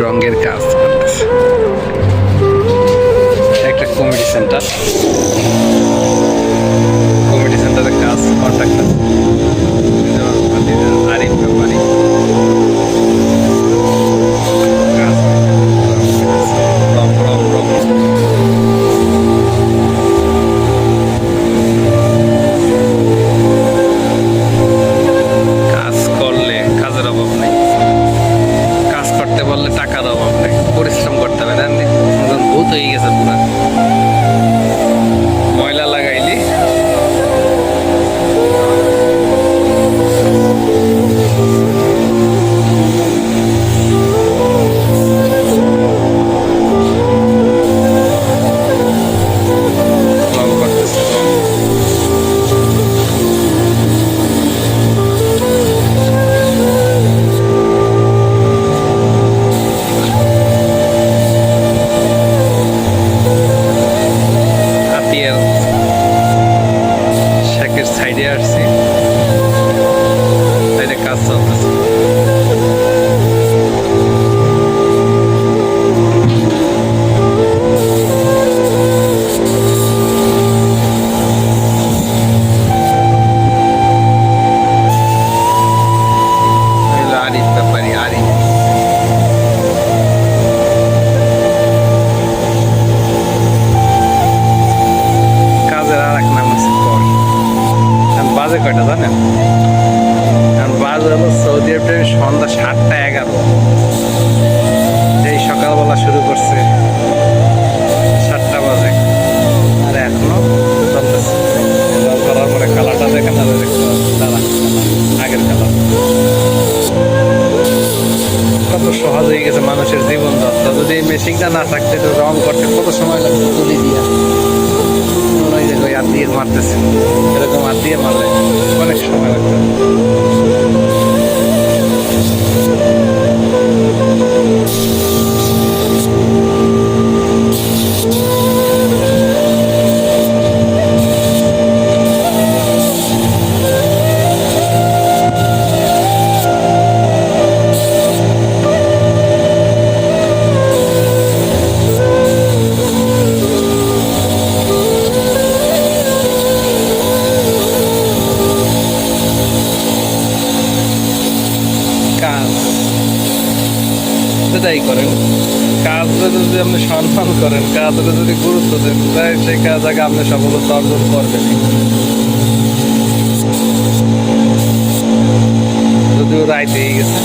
রঙের কাজ করতেছে। একটা কমিটি সেন্টার, কমিটি সেন্টারের কাজ কন্ট্রাক্টর আরিফ ব্যাপারী কাজ রং রং রং। কাজ করলে কাজের অভাব নেই, কাজ করতে পারলে টাকার অভাব নেই, পরিশ্রম করতে হবে। জানলি ভূত হয়ে গেছে পুরা। ময়লা লাগাইলি রং করতেছে রং। হাতিয়ার শাকের সাইডে আসছি, সাইডে কাজ চলতেছে। আরিফ ব্যাপারী আরিফ। কাজের আর এক নাম হচ্ছে কর। বাজে কয়টা জানেন? কারণ বাজে হলো সৌদি আরবের সন্ধ্যা 7টা 11। এই সকালবেলা শুরু করছে 7টা বাজে আর এখনো চলতেছে। জল করার পরে কালারটা দেখেন না, দেখতে দাঁড়া আগের কালার। কত সহজ হয়ে গেছে মানুষের জীবনযাত্রা। যদি এই মেশিনটা না থাকতে তো রং করতে কত সময় লাগতো তুলি দিয়া। ওই যে ওই হাত দিয়ে মারতেছে, এরকম হাত দিয়ে মারলে অনেক সময় লাগতো। কাজ সেটাই করেন, কাজটা যদি আপনি সম্মান করেন, কাজটা যদি গুরুত্ব দেন, তাই সেই কাজ আগে আপনি সফলতা অর্জন করবেন। যদিও রাইতে গেছে।